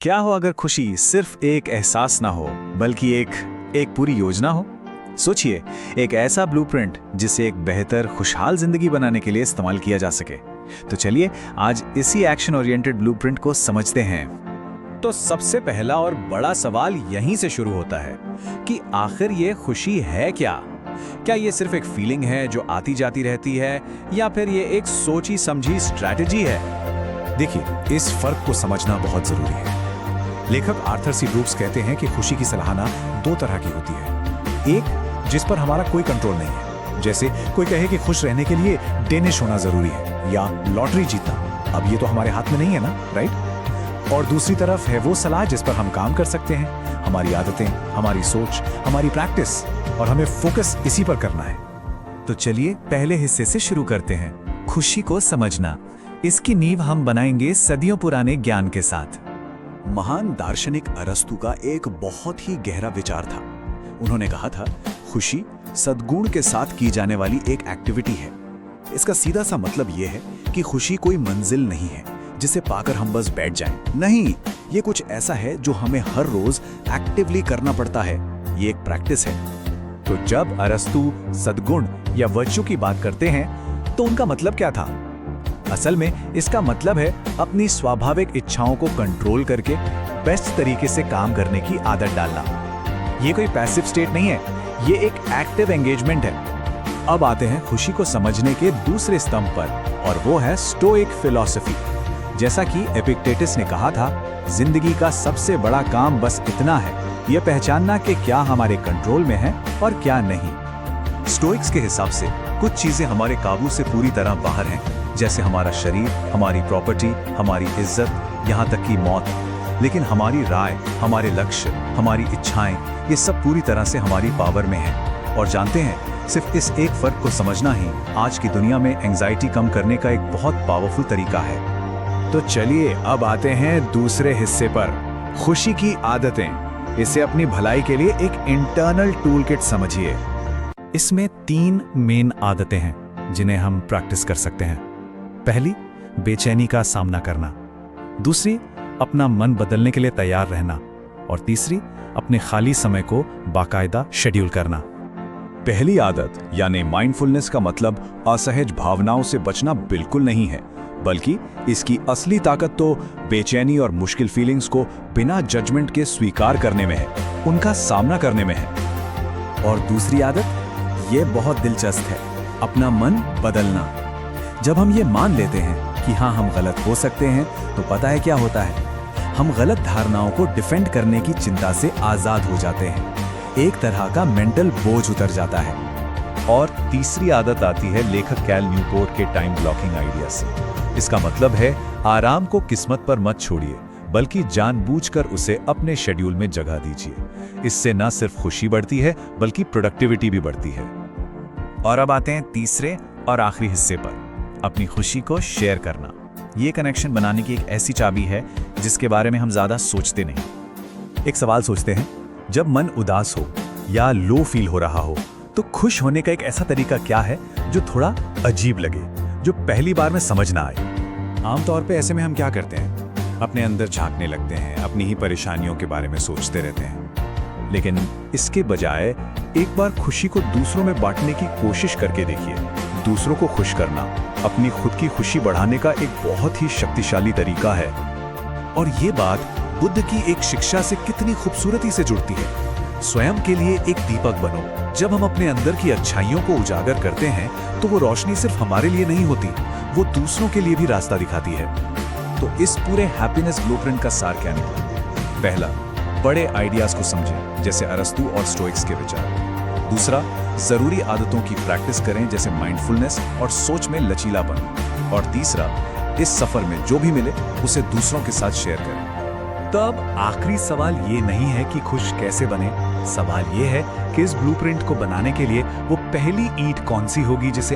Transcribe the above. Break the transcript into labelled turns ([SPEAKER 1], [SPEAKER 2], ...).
[SPEAKER 1] क्या हो अगर खुशी सिर्फ एक एहसास ना हो बल्कि एक पूरी योजना हो। सोचिए, एक ऐसा ब्लूप्रिंट जिसे एक बेहतर खुशहाल जिंदगी बनाने के लिए इस्तेमाल किया जा सके। तो चलिए आज इसी एक्शन ओरिएंटेड ब्लूप्रिंट को समझते हैं। तो सबसे पहला और बड़ा सवाल यहीं से शुरू होता है कि आखिर ये खुशी है क्या? क्या ये सिर्फ एक फीलिंग है जो आती जाती रहती है या फिर ये एक सोची समझी स्ट्रैटेजी है?
[SPEAKER 2] देखिए, इस फर्क को समझना बहुत जरूरी है। लेखक आर्थर सी ब्रूक्स कहते हैं कि खुशी की सराहना दो तरह की होती है। एक जिस पर हमारा कोई कंट्रोल नहीं है, जैसे कोई कहे कि खुश रहने के लिए डेनिश होना जरूरी है या लॉटरी जीतना। अब ये तो हमारे हाथ में नहीं है ना, राइट? और दूसरी तरफ है वो सलाह जिस पर हम काम कर सकते हैं, हमारी आदतें, हमारी सोच, हमारी प्रैक्टिस, और हमें फोकस इसी पर करना है।
[SPEAKER 1] तो चलिए पहले हिस्से से शुरू करते हैं, खुशी को समझना। इसकी नींव हम बनाएंगे सदियों पुराने ज्ञान के साथ।
[SPEAKER 2] महान दार्शनिक अरस्तु का एक बहुत ही गहरा विचार था। उन्होंने कहा था, खुशी सद्गुण के साथ की जाने वाली एक एक्टिविटी है। इसका सीधा सा मतलब यह है कि खुशी कोई मंजिल नहीं है जिसे पाकर हम बस बैठ जाएं। नहीं, ये कुछ ऐसा है जो हमें हर रोज एक्टिवली करना पड़ता है। ये एक प्रैक्टिस है।
[SPEAKER 1] तो जब अरस्तु सद्गुण या वर्च्यू की बात करते हैं तो उनका मतलब क्या था? असल में इसका मतलब है अपनी स्वाभाविक इच्छाओं को कंट्रोल करके बेस्ट तरीके से काम करने की आदत डालना। ये कोई पैसिव स्टेट नहीं है, ये एक एक्टिव एंगेजमेंट है। अब आते हैं खुशी को समझने के दूसरे स्तंभ पर, और वो है स्टोइक फिलॉसफी। जैसा कि एपिक्टेटस ने कहा था, जिंदगी का सबसे बड़ा काम बस इतना है, यह पहचानना कि क्या हमारे कंट्रोल में है और क्या नहीं। स्टोइक्स के हिसाब से कुछ चीजें हमारे काबू से पूरी तरह बाहर हैं, जैसे हमारा शरीर, हमारी प्रॉपर्टी, हमारी इज्जत, यहाँ तक कि मौत। लेकिन हमारी राय, हमारे लक्ष्य, हमारी इच्छाएं, ये सब पूरी तरह से हमारी पावर में है। और जानते हैं, सिर्फ इस एक फर्क को समझना ही आज की दुनिया में एंजाइटी कम करने का एक बहुत पावरफुल तरीका है। तो चलिए अब आते हैं दूसरे हिस्से पर, खुशी की आदतें। इसे अपनी भलाई के लिए एक इंटरनल टूल किट समझिए। इसमें 3 मेन आदतें हैं जिन्हें हम प्रैक्टिस कर सकते हैं। पहली, बेचैनी का सामना करना। दूसरी, अपना मन बदलने के लिए तैयार रहना। और तीसरी, अपने खाली समय को बाकायदा शेड्यूल करना।
[SPEAKER 2] पहली आदत यानी माइंडफुलनेस का मतलब असहज भावनाओं से बचना बिल्कुल नहीं है, बल्कि इसकी असली ताकत तो बेचैनी और मुश्किल फीलिंग्स को बिना जजमेंट के स्वीकार करने में है, उनका सामना करने में है।
[SPEAKER 1] और दूसरी आदत, ये बहुत दिलचस्प है, अपना मन बदलना। जब हम ये मान लेते हैं कि हाँ, हम गलत हो सकते हैं, तो पता है क्या होता है? हम गलत धारणाओं को डिफेंड करने की चिंता से आजाद हो जाते हैं। एक तरह का मेंटल बोझ उतर जाता है।
[SPEAKER 2] और तीसरी आदत आती है लेखक कैल न्यूपोर्ट के टाइम ब्लॉकिंग आइडिया से। इसका मतलब है, आराम को किस्मत पर मत छोड़िए, बल्कि जानबूझकर उसे अपने शेड्यूल में जगह दीजिए। इससे न सिर्फ खुशी बढ़ती है, बल्कि प्रोडक्टिविटी भी बढ़ती है।
[SPEAKER 1] और अब आते हैं तीसरे और आखिरी हिस्से पर, अपनी खुशी को शेयर करना। ये कनेक्शन बनाने की एक ऐसी चाबी है जिसके बारे में हम ज्यादा सोचते नहीं। एक सवाल सोचते हैं, जब मन उदास हो या लो फील हो रहा हो, तो खुश होने का एक ऐसा तरीका क्या है जो थोड़ा अजीब लगे, जो पहली बार में समझ ना आए? आमतौर पे ऐसे में हम क्या करते हैं? अपने अंदर झांकने लगते हैं, अपनी ही परेशानियों के बारे में सोचते रहते हैं। लेकिन इसके बजाय एक बार खुशी को दूसरों में बांटने की कोशिश करके देखिए। दूसरों को खुश करना अपनी खुद की खुशी बढ़ाने का एक बहुत ही शक्तिशाली तरीका है। और ये बात बुद्ध की एक शिक्षा से कितनी खूबसूरती से जुड़ती है। स्वयं के लिए एक दीपक बनो। जब हम अपने अंदर की अच्छाइयों को उजागर करते हैं तो वो रोशनी सिर्फ हमारे लिए नहीं होती, वो दूसरों के लिए भी रास्ता दिखाती है। तो इस पूरे हैप्पीनेस ब्लूप्रिंट का सार क्या निकला? पहला, बड़े आइडियाज को समझें, जैसे अरस्तु और स्टोइक्स के विचार। दूसरा, जरूरी आदतों की प्रैक्टिस करें, जैसे माइंडफुलनेस और सोच में लचीलापन। और तीसरा, इस सफर में जो भी मिले उसे दूसरों के साथ शेयर करें। तो अब आखिरी सवाल ये नहीं है कि खुश कैसे बने, सवाल ये है कि इस ब्लूप्रिंट को बनाने के लिए वो पहली ईंट कौन सी होगी जिसे